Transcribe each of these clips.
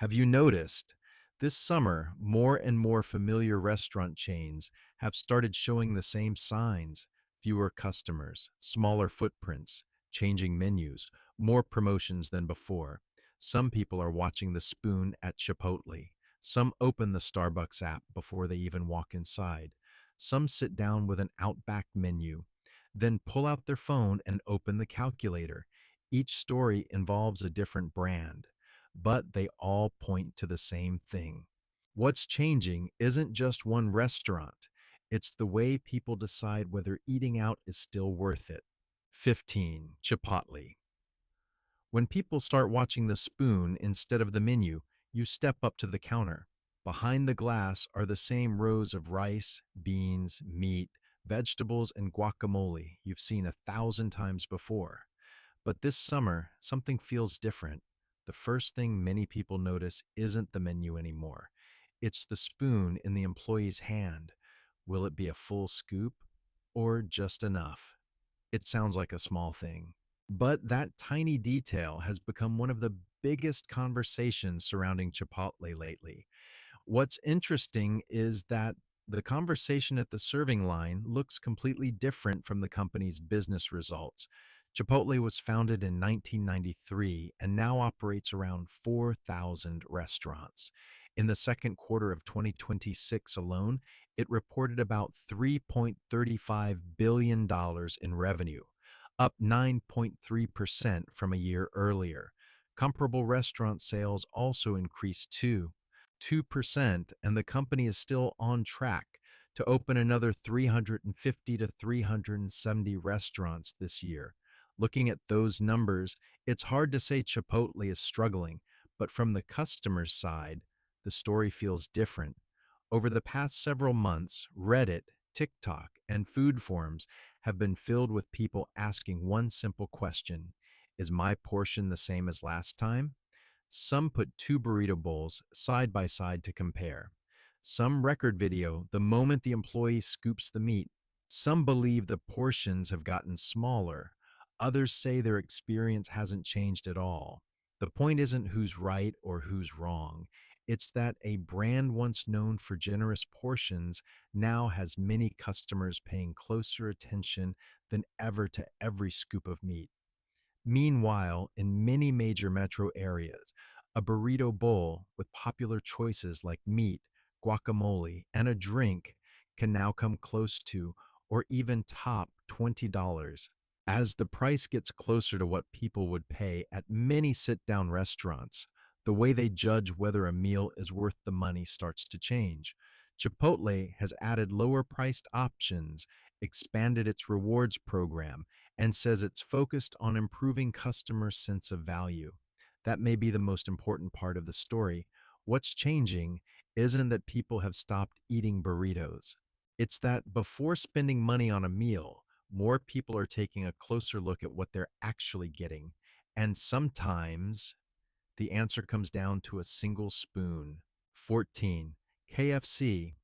Have you noticed? This summer, more and more familiar restaurant chains have started showing the same signs: fewer customers, smaller footprints, changing menus, more promotions than before. Some people are watching the spoon at Chipotle. Some open the Starbucks app before they even walk inside. Some sit down with an Outback menu, then pull out their phone and open the calculator. Each story involves a different brand, but they all point to the same thing. What's changing isn't just one restaurant, it's the way people decide whether eating out is still worth it. 15. Chipotle. When people start watching the spoon instead of the menu, you step up to the counter. Behind the glass are the same rows of rice, beans, meat, vegetables, and guacamole you've seen 1,000 times before. But this summer, something feels different. The first thing many people notice isn't the menu anymore. It's the spoon in the employee's hand. Will it be a full scoop or just enough? It sounds like a small thing. But that tiny detail has become one of the biggest conversations surrounding Chipotle lately. What's interesting is that the conversation at the serving line looks completely different from the company's business results. Chipotle was founded in 1993 and now operates around 4,000 restaurants. In the second quarter of 2026 alone, it reported about $3.35 billion dollars in revenue, up 9.3% from a year earlier. Comparable restaurant sales also increased too, 2%, and the company is still on track to open another 350 to 370 restaurants this year. Looking at those numbers, it's hard to say Chipotle is struggling, but from the customer's side, the story feels different. Over the past several months, Reddit, TikTok, and food forums have been filled with people asking one simple question: is my portion the same as last time? Some put two burrito bowls side by side to compare. Some record video the moment the employee scoops the meat. Some believe the portions have gotten smaller. Others say their experience hasn't changed at all. The point isn't who's right or who's wrong. It's that a brand once known for generous portions now has many customers paying closer attention than ever to every scoop of meat. Meanwhile, in many major metro areas, a burrito bowl with popular choices like meat, guacamole, and a drink can now come close to or even top $20. As the price gets closer to what people would pay at many sit down restaurants, the way they judge whether a meal is worth the money starts to change. Chipotle has added lower priced options, expanded its rewards program, and says it's focused on improving customers' sense of value. That may be the most important part of the story. What's changing isn't that people have stopped eating burritos. It's that before spending money on a meal, more people are taking a closer look at what they're actually getting. And sometimes the answer comes down to a single spoon. 14. KFC.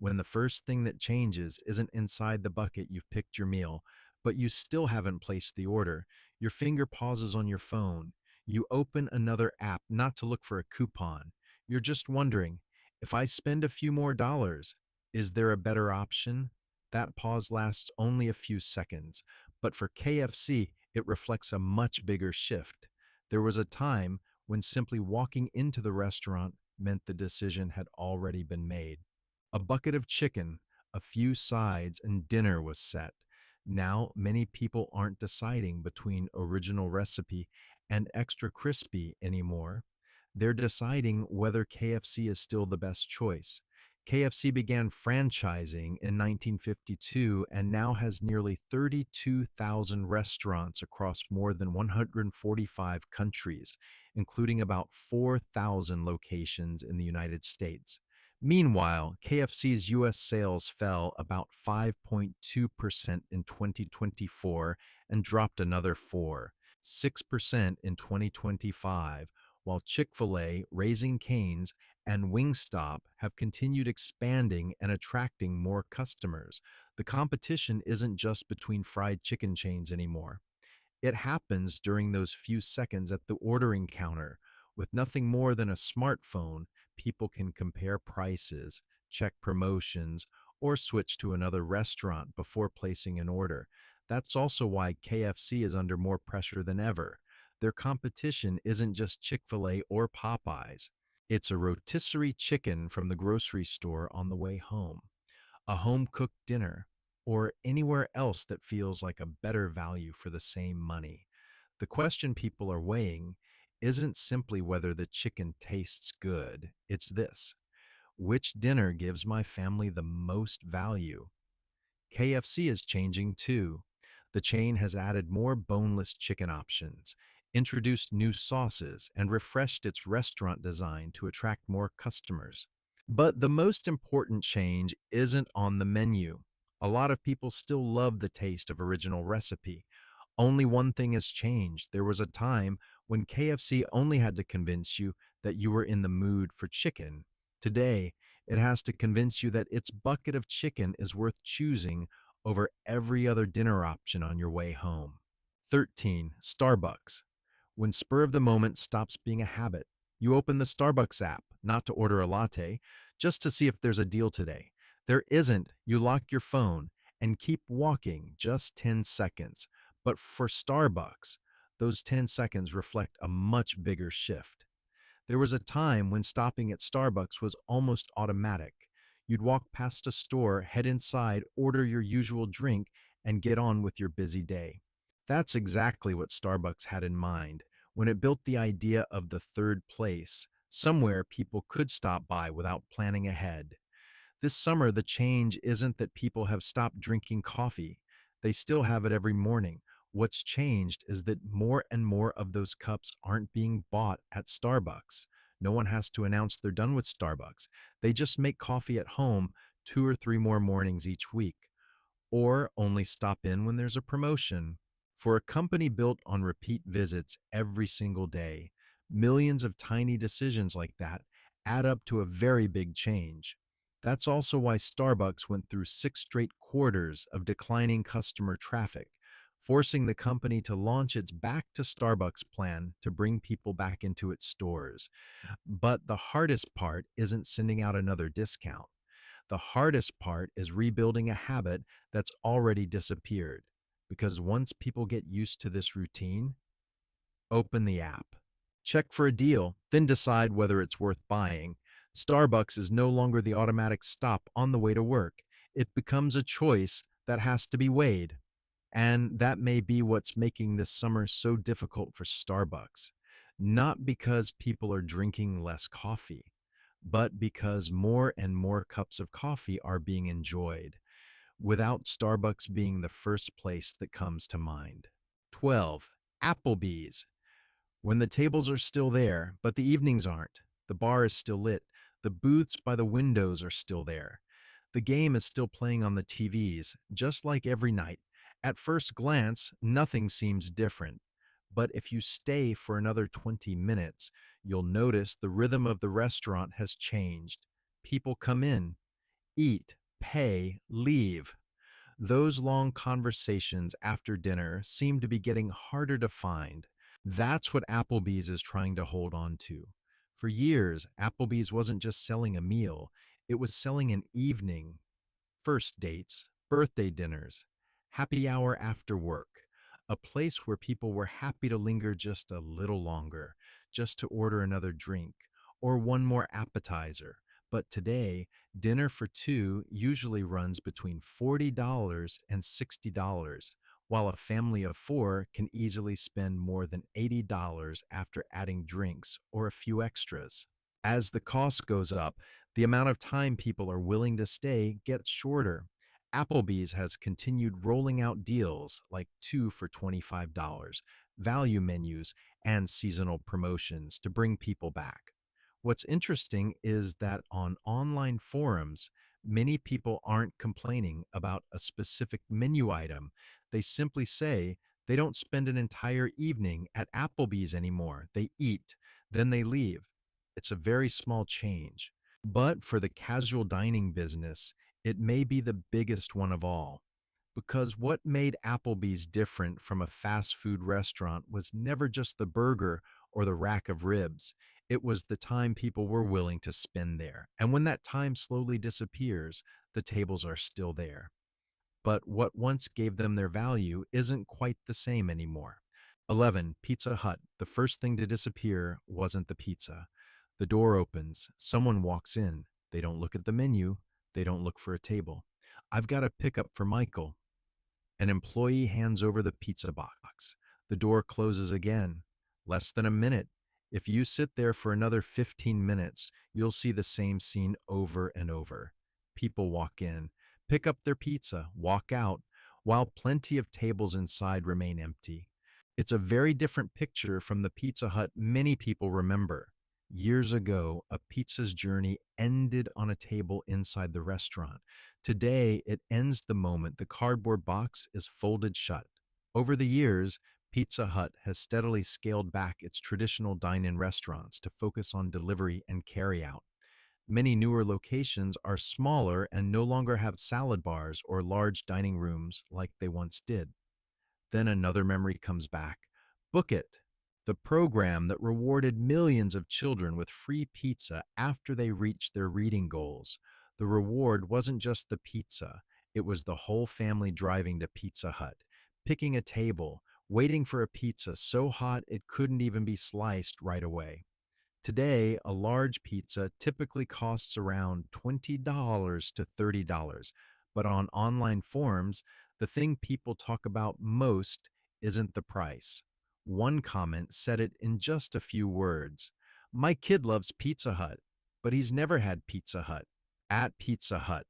When the first thing that changes isn't inside the bucket you've picked your meal, but you still haven't placed the order, your finger pauses on your phone. You open another app not to look for a coupon. You're just wondering, if I spend a few more dollars, is there a better option? That pause lasts only a few seconds, but for KFC, it reflects a much bigger shift. There was a time when simply walking into the restaurant meant the decision had already been made. A bucket of chicken, a few sides, and dinner was set. Now, many people aren't deciding between original recipe and extra crispy anymore. They're deciding whether KFC is still the best choice. KFC began franchising in 1952 and now has nearly 32,000 restaurants across more than 145 countries, including about 4,000 locations in the United States. Meanwhile, KFC's US sales fell about 5.2% in 2024 and dropped another 6% in 2025, while Chick-fil-A, Raising Cane's, and Wingstop have continued expanding and attracting more customers. The competition isn't just between fried chicken chains anymore. It happens during those few seconds at the ordering counter, With nothing more than a smartphone, people can compare prices, check promotions, or switch to another restaurant before placing an order. That's also why KFC is under more pressure than ever. Their competition isn't just Chick-fil-A or Popeyes. It's a rotisserie chicken from the grocery store on the way home, a home-cooked dinner, or anywhere else that feels like a better value for the same money. The question people are weighing isn't simply whether the chicken tastes good, it's this: which dinner gives my family the most value? KFC is changing too. The chain has added more boneless chicken options, introduced new sauces, and refreshed its restaurant design to attract more customers. But the most important change isn't on the menu. A lot of people still love the taste of original recipe. Only one thing has changed. There was a time when KFC only had to convince you that you were in the mood for chicken. Today, it has to convince you that its bucket of chicken is worth choosing over every other dinner option on your way home. 13. Starbucks. When spur of the moment stops being a habit, you open the Starbucks app, not to order a latte, just to see if there's a deal today. There isn't, you lock your phone and keep walking just 10 seconds. But for Starbucks, those 10 seconds reflect a much bigger shift. There was a time when stopping at Starbucks was almost automatic. You'd walk past a store, head inside, order your usual drink, and get on with your busy day. That's exactly what Starbucks had in mind when it built the idea of the third place, somewhere people could stop by without planning ahead. This summer, the change isn't that people have stopped drinking coffee. They still have it every morning. What's changed is that more and more of those cups aren't being bought at Starbucks. No one has to announce they're done with Starbucks. They just make coffee at home 2 or 3 more mornings each week, or only stop in when there's a promotion. For a company built on repeat visits every single day, millions of tiny decisions like that add up to a very big change. That's also why Starbucks went through 6 straight quarters of declining customer traffic, forcing the company to launch its Back to Starbucks plan to bring people back into its stores. But the hardest part isn't sending out another discount. The hardest part is rebuilding a habit that's already disappeared. Because once people get used to this routine, open the app, check for a deal, then decide whether it's worth buying. Starbucks is no longer the automatic stop on the way to work. It becomes a choice that has to be weighed. And that may be what's making this summer so difficult for Starbucks. Not because people are drinking less coffee, but because more and more cups of coffee are being enjoyed, without Starbucks being the first place that comes to mind. 12. Applebee's. When the tables are still there, but the evenings aren't, the bar is still lit, the booths by the windows are still there. The game is still playing on the TVs, just like every night. At first glance, nothing seems different. But if you stay for another 20 minutes, you'll notice the rhythm of the restaurant has changed. People come in, eat, pay, leave. Those long conversations after dinner seem to be getting harder to find. That's what Applebee's is trying to hold on to. For years, Applebee's wasn't just selling a meal, it was selling an evening: first dates, birthday dinners, happy hour after work, a place where people were happy to linger just a little longer, just to order another drink or one more appetizer. But today, dinner for two usually runs between $40 and $60, while a family of four can easily spend more than $80 after adding drinks or a few extras. As the cost goes up, the amount of time people are willing to stay gets shorter. Applebee's has continued rolling out deals like 2 for $25, value menus, and seasonal promotions to bring people back. What's interesting is that on online forums, many people aren't complaining about a specific menu item. They simply say they don't spend an entire evening at Applebee's anymore. They eat, then they leave. It's a very small change. But for the casual dining business, it may be the biggest one of all. Because what made Applebee's different from a fast food restaurant was never just the burger or the rack of ribs. It was the time people were willing to spend there. And when that time slowly disappears, the tables are still there. But what once gave them their value isn't quite the same anymore. 11. Pizza Hut. The first thing to disappear wasn't the pizza. The door opens, someone walks in. They don't look at the menu, they don't look for a table. I've got a pickup for Michael. An employee hands over the pizza box. The door closes again. Less than a minute. If you sit there for another 15 minutes, you'll see the same scene over and over. People walk in, pick up their pizza, walk out, while plenty of tables inside remain empty. It's a very different picture from the Pizza Hut many people remember. Years ago, a pizza's journey ended on a table inside the restaurant. Today, it ends the moment the cardboard box is folded shut. Over the years, Pizza Hut has steadily scaled back its traditional dine-in restaurants to focus on delivery and carry-out. Many newer locations are smaller and no longer have salad bars or large dining rooms like they once did. Then another memory comes back. Book It, the program that rewarded millions of children with free pizza after they reached their reading goals. The reward wasn't just the pizza, it was the whole family driving to Pizza Hut, picking a table, waiting for a pizza so hot it couldn't even be sliced right away. Today, a large pizza typically costs around $20 to $30, but on online forums, the thing people talk about most isn't the price. One comment said it in just a few words. My kid loves Pizza Hut, but he's never had Pizza Hut. At Pizza Hut.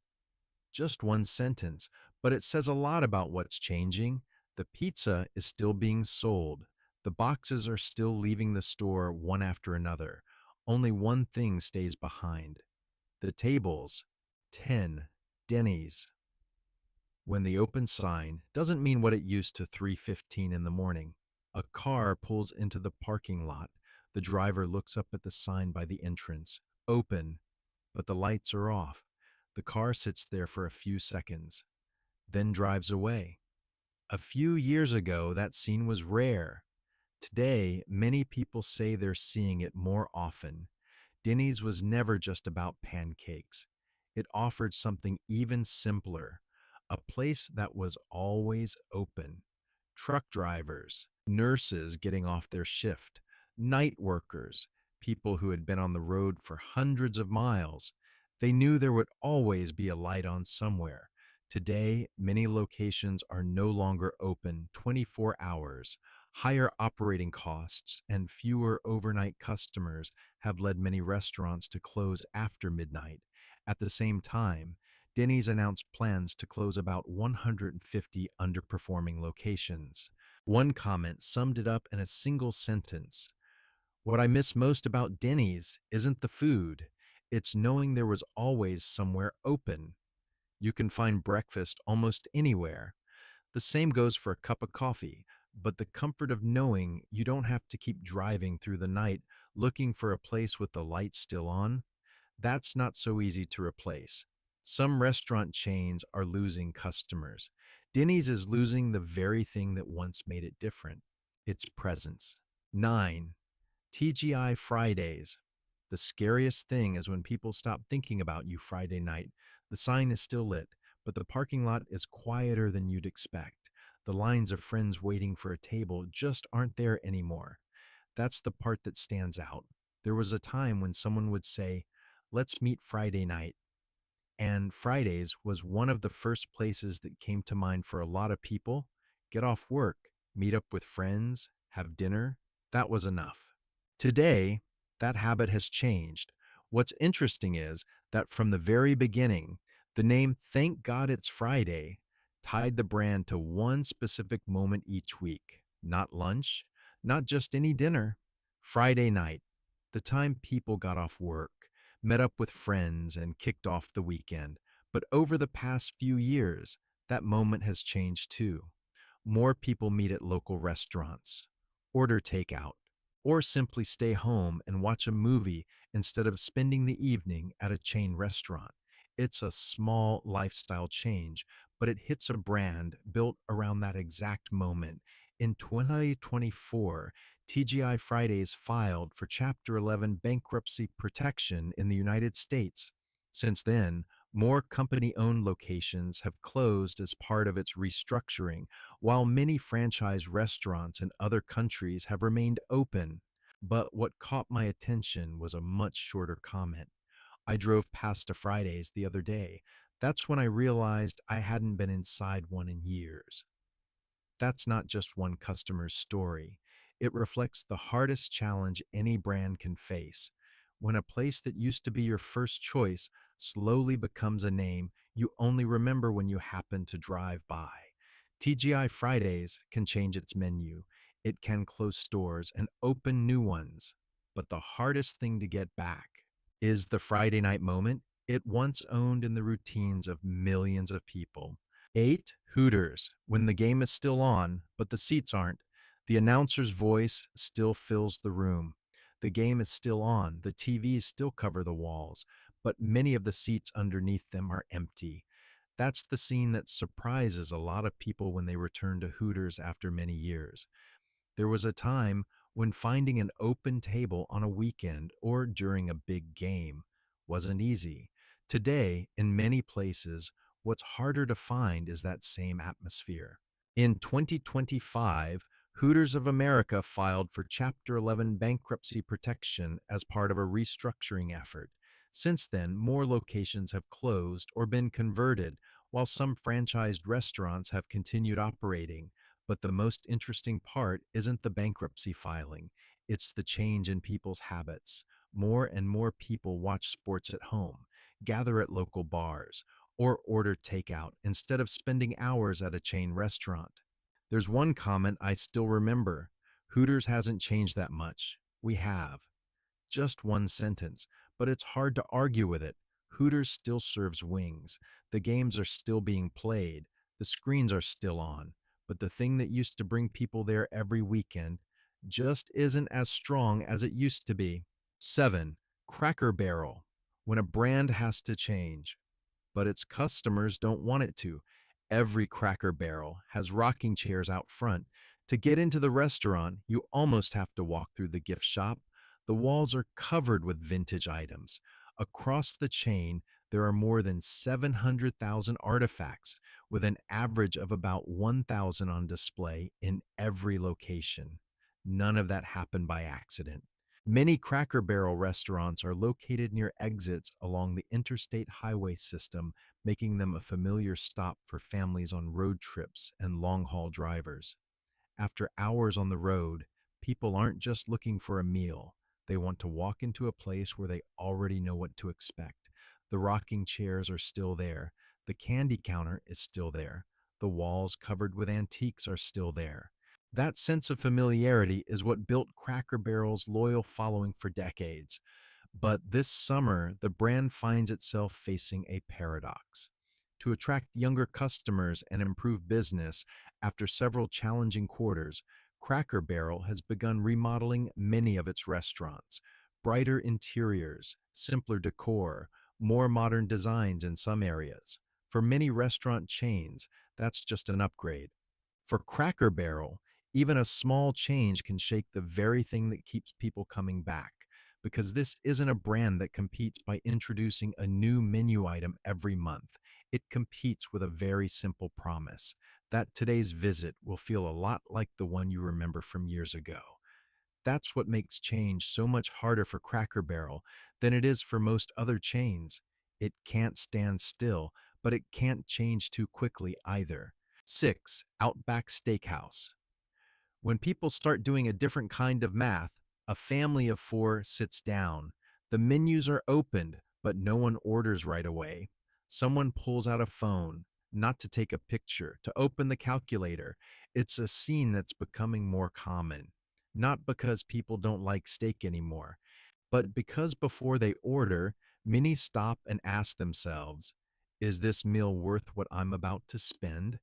Just one sentence, but it says a lot about what's changing. The pizza is still being sold. The boxes are still leaving the store one after another. Only one thing stays behind. The tables. 10. Denny's. When the open sign doesn't mean what it used to 3:15 in the morning. A car pulls into the parking lot. The driver looks up at the sign by the entrance. Open, but the lights are off. The car sits there for a few seconds, then drives away. A few years ago, that scene was rare. Today, many people say they're seeing it more often. Denny's was never just about pancakes. It offered something even simpler, a place that was always open. Truck drivers, nurses getting off their shift, night workers, people who had been on the road for hundreds of miles. They knew there would always be a light on somewhere. Today, many locations are no longer open 24 hours. Higher operating costs and fewer overnight customers have led many restaurants to close after midnight. At the same time, Denny's announced plans to close about 150 underperforming locations. One comment summed it up in a single sentence. What I miss most about Denny's isn't the food, it's knowing there was always somewhere open. You can find breakfast almost anywhere. The same goes for a cup of coffee, but the comfort of knowing you don't have to keep driving through the night looking for a place with the lights still on, that's not so easy to replace. Some restaurant chains are losing customers. Denny's is losing the very thing that once made it different, its presence. 9. TGI Fridays. The scariest thing is when people stop thinking about you Friday night. The sign is still lit, but the parking lot is quieter than you'd expect. The lines of friends waiting for a table just aren't there anymore. That's the part that stands out. There was a time when someone would say, let's meet Friday night. And Fridays was one of the first places that came to mind for a lot of people. Get off work, meet up with friends, have dinner. That was enough. Today, that habit has changed. What's interesting is that from the very beginning, the name Thank God It's Friday tied the brand to one specific moment each week. Not lunch, not just any dinner. Friday night, the time people got off work, met up with friends, and kicked off the weekend. But over the past few years, that moment has changed too. More people meet at local restaurants, order takeout, or simply stay home and watch a movie instead of spending the evening at a chain restaurant. It's a small lifestyle change, but it hits a brand built around that exact moment. In 2024, TGI Fridays filed for Chapter 11 bankruptcy protection in the United States. Since then, more company owned locations have closed as part of its restructuring, while many franchise restaurants in other countries have remained open. But what caught my attention was a much shorter comment. I drove past a Fridays the other day. That's when I realized I hadn't been inside one in years. That's not just one customer's story. It reflects the hardest challenge any brand can face. When a place that used to be your first choice slowly becomes a name you only remember when you happen to drive by. TGI Fridays can change its menu, it can close stores and open new ones. But the hardest thing to get back is the Friday night moment it once owned in the routines of millions of people. 8. Hooters. When the game is still on, but the seats aren't, the announcer's voice still fills the room. The game is still on, the TVs still cover the walls, but many of the seats underneath them are empty. That's the scene that surprises a lot of people when they return to Hooters after many years. There was a time when finding an open table on a weekend or during a big game wasn't easy. Today, in many places, what's harder to find is that same atmosphere. In 2025, Hooters of America filed for Chapter 11 bankruptcy protection as part of a restructuring effort. Since then, more locations have closed or been converted, while some franchised restaurants have continued operating. But the most interesting part isn't the bankruptcy filing, it's the change in people's habits. More and more people watch sports at home, gather at local bars, or order takeout instead of spending hours at a chain restaurant. There's one comment I still remember: Hooters hasn't changed that much. We have. Just one sentence, but it's hard to argue with it. Hooters still serves wings. The games are still being played. The screens are still on. But the thing that used to bring people there every weekend just isn't as strong as it used to be. 7. Cracker Barrel. When a brand has to change, but its customers don't want it to. Every Cracker Barrel has rocking chairs out front. To get into the restaurant, you almost have to walk through the gift shop. The walls are covered with vintage items. Across the chain, there are more than 700,000 artifacts, with an average of about 1,000 on display in every location. None of that happened by accident. Many Cracker Barrel restaurants are located near exits along the interstate highway system, making them a familiar stop for families on road trips and long haul drivers. After hours on the road, people aren't just looking for a meal. They want to walk into a place where they already know what to expect. The rocking chairs are still there. The candy counter is still there. The walls covered with antiques are still there. That sense of familiarity is what built Cracker Barrel's loyal following for decades. But this summer, the brand finds itself facing a paradox. To attract younger customers and improve business after several challenging quarters, Cracker Barrel has begun remodeling many of its restaurants. Brighter interiors, simpler decor, more modern designs in some areas. For many restaurant chains, that's just an upgrade. For Cracker Barrel, even a small change can shake the very thing that keeps people coming back, because this isn't a brand that competes by introducing a new menu item every month. It competes with a very simple promise that today's visit will feel a lot like the one you remember from years ago. That's what makes change so much harder for Cracker Barrel than it is for most other chains. It can't stand still, but it can't change too quickly either. 6. Outback Steakhouse. When people start doing a different kind of math, a family of four sits down. The menus are opened, but no one orders right away. Someone pulls out a phone, not to take a picture, to open the calculator. It's a scene that's becoming more common. Not because people don't like steak anymore, but because before they order, many stop and ask themselves, is this meal worth what I'm about to spend?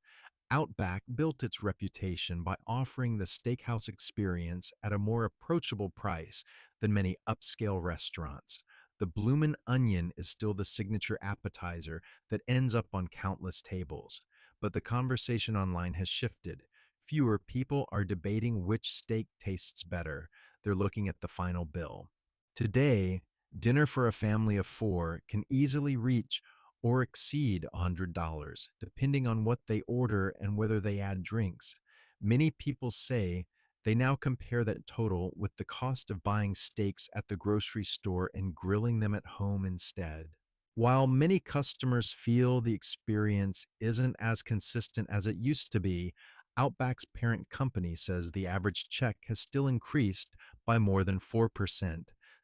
Outback built its reputation by offering the steakhouse experience at a more approachable price than many upscale restaurants. The bloomin' onion is still the signature appetizer that ends up on countless tables. But the conversation online has shifted. Fewer people are debating which steak tastes better. They're looking at the final bill. Today, dinner for a family of four can easily reach or exceed $100, depending on what they order and whether they add drinks. Many people say they now compare that total with the cost of buying steaks at the grocery store and grilling them at home instead. While many customers feel the experience isn't as consistent as it used to be, Outback's parent company says the average check has still increased by more than 4%,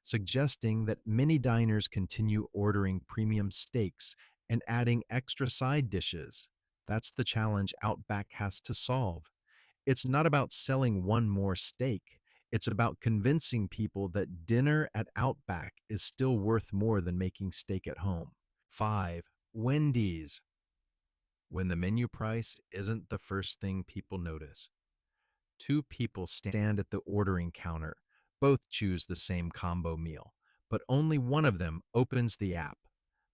suggesting that many diners continue ordering premium steaks and adding extra side dishes. That's the challenge Outback has to solve. It's not about selling one more steak. It's about convincing people that dinner at Outback is still worth more than making steak at home. 5. Wendy's. When the menu price isn't the first thing people notice. Two people stand at the ordering counter. Both choose the same combo meal, but only one of them opens the app.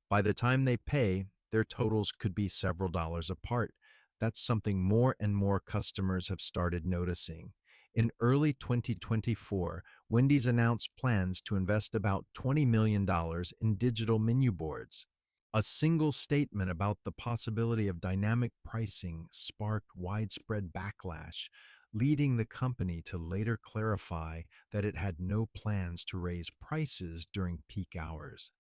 By the time they pay, their totals could be several dollars apart. That's something more and more customers have started noticing. In early 2024, Wendy's announced plans to invest about $20 million in digital menu boards. A single statement about the possibility of dynamic pricing sparked widespread backlash, leading the company to later clarify that it had no plans to raise prices during peak hours.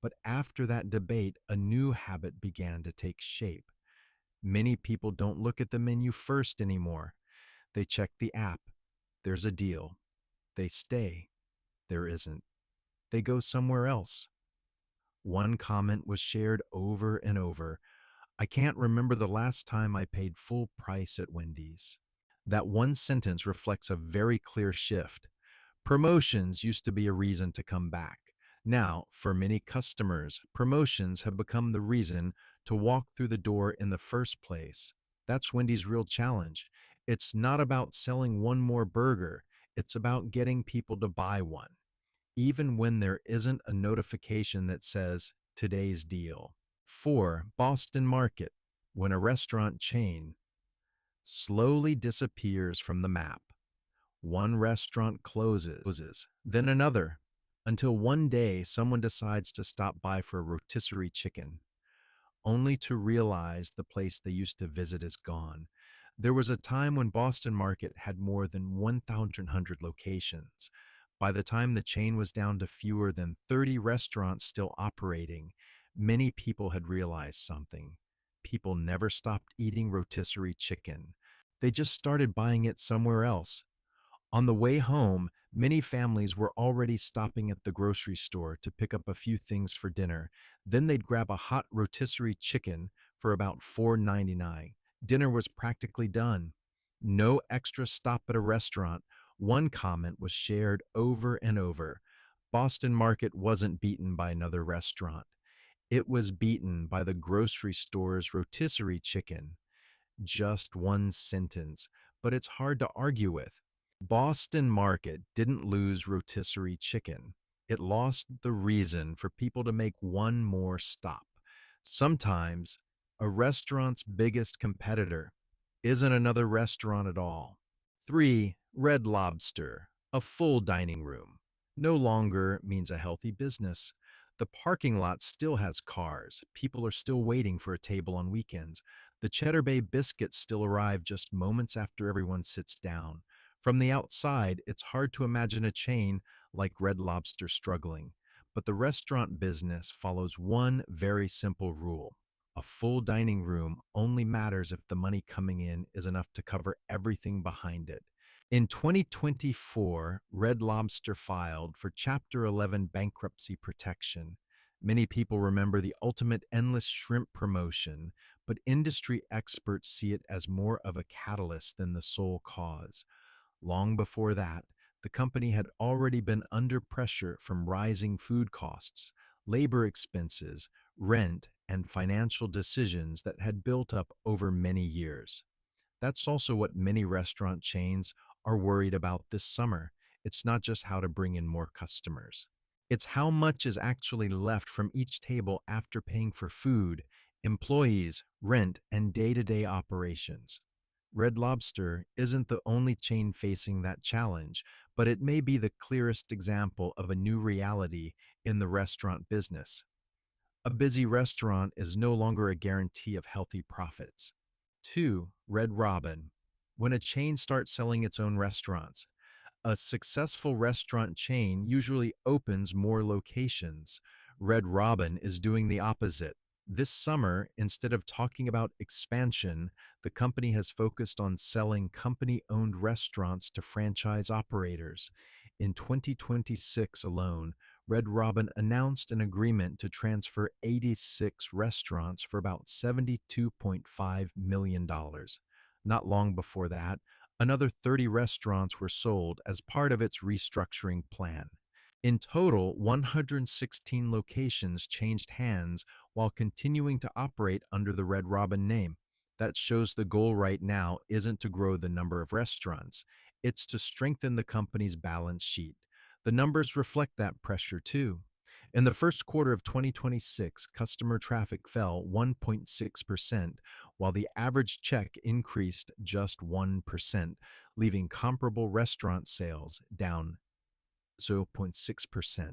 But after that debate, a new habit began to take shape. Many people don't look at the menu first anymore. They check the app. There's a deal. They stay. There isn't. They go somewhere else. One comment was shared over and over. I can't remember the last time I paid full price at Wendy's. That one sentence reflects a very clear shift. Promotions used to be a reason to come back. Now, for many customers, promotions have become the reason to walk through the door in the first place. That's Wendy's real challenge. It's not about selling one more burger, it's about getting people to buy one, even when there isn't a notification that says, today's deal. 4. Boston Market. When a restaurant chain slowly disappears from the map. One restaurant closes, then another, until one day someone decides to stop by for a rotisserie chicken, only to realize the place they used to visit is gone. There was a time when Boston Market had more than 1,100 locations. By the time the chain was down to fewer than 30 restaurants still operating, many people had realized something. People never stopped eating rotisserie chicken. They just started buying it somewhere else. On the way home, many families were already stopping at the grocery store to pick up a few things for dinner. Then they'd grab a hot rotisserie chicken for about $4.99. Dinner was practically done. No extra stop at a restaurant. One comment was shared over and over. Boston Market wasn't beaten by another restaurant. It was beaten by the grocery store's rotisserie chicken. Just one sentence, but it's hard to argue with. Boston Market didn't lose rotisserie chicken. It lost the reason for people to make one more stop. Sometimes a restaurant's biggest competitor isn't another restaurant at all. 3. Red Lobster, a full dining room, no longer means a healthy business. The parking lot still has cars. People are still waiting for a table on weekends. The Cheddar Bay biscuits still arrive just moments after everyone sits down. From the outside, it's hard to imagine a chain like Red Lobster struggling. But the restaurant business follows one very simple rule. A full dining room only matters if the money coming in is enough to cover everything behind it. In 2024, Red Lobster filed for Chapter 11 bankruptcy protection. Many people remember the ultimate endless shrimp promotion, but industry experts see it as more of a catalyst than the sole cause. Long before that, the company had already been under pressure from rising food costs, labor expenses, rent, and financial decisions that had built up over many years. That's also what many restaurant chains are worried about this summer. It's not just how to bring in more customers. It's how much is actually left from each table after paying for food, employees, rent, and day-to-day operations. Red Lobster isn't the only chain facing that challenge, but it may be the clearest example of a new reality in the restaurant business. A busy restaurant is no longer a guarantee of healthy profits. 2. Red Robin. When a chain starts selling its own restaurants, a successful restaurant chain usually opens more locations. Red Robin is doing the opposite. This summer, instead of talking about expansion, the company has focused on selling company owned restaurants to franchise operators. In 2026 alone, Red Robin announced an agreement to transfer 86 restaurants for about $72.5 million. Not long before that, another 30 restaurants were sold as part of its restructuring plan. In total, 116 locations changed hands while continuing to operate under the Red Robin name. That shows the goal right now isn't to grow the number of restaurants, it's to strengthen the company's balance sheet. The numbers reflect that pressure too. In the first quarter of 2026, customer traffic fell 1.6%, while the average check increased just 1%, leaving comparable restaurant sales down 0.6%.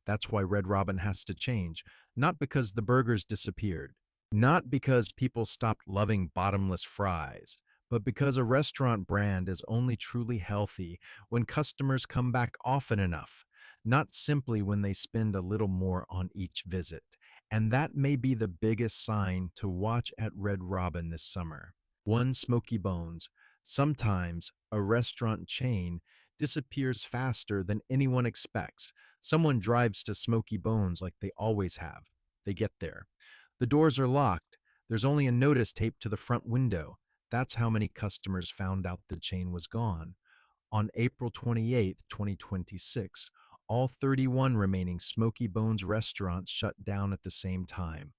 That's why Red Robin has to change, not because the burgers disappeared, not because people stopped loving bottomless fries, but because a restaurant brand is only truly healthy when customers come back often enough, not simply when they spend a little more on each visit. And that may be the biggest sign to watch at Red Robin this summer. One, Smoky Bones. Sometimes a restaurant chain disappears faster than anyone expects. Someone drives to Smoky Bones like they always have. They get there. The doors are locked. There's only a notice taped to the front window. That's how many customers found out the chain was gone. On April 28th, 2026, all 31 remaining Smoky Bones restaurants shut down at the same time.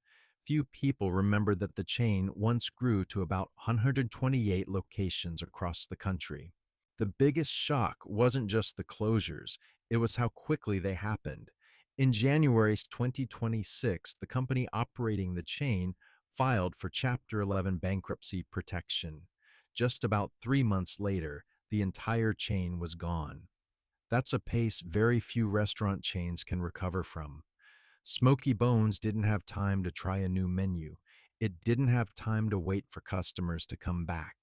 Few people remember that the chain once grew to about 128 locations across the country. The biggest shock wasn't just the closures, it was how quickly they happened. In January 2026, the company operating the chain filed for Chapter 11 bankruptcy protection. Just about 3 months later, the entire chain was gone. That's a pace very few restaurant chains can recover from. Smoky Bones didn't have time to try a new menu. It didn't have time to wait for customers to come back.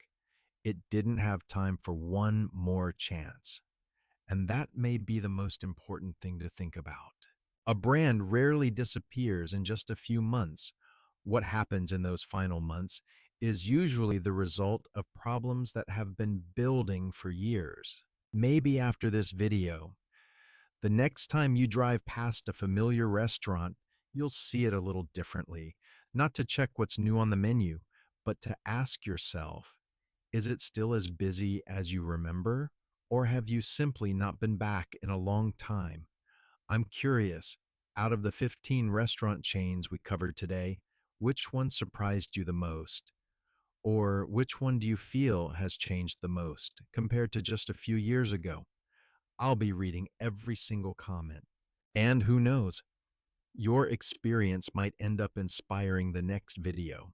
It didn't have time for one more chance. And that may be the most important thing to think about. A brand rarely disappears in just a few months. What happens in those final months is usually the result of problems that have been building for years. Maybe after this video, the next time you drive past a familiar restaurant, you'll see it a little differently. Not to check what's new on the menu, but to ask yourself, is it still as busy as you remember? Or have you simply not been back in a long time? I'm curious, out of the 15 restaurant chains we covered today, which one surprised you the most? Or which one do you feel has changed the most compared to just a few years ago? I'll be reading every single comment. And who knows, your experience might end up inspiring the next video.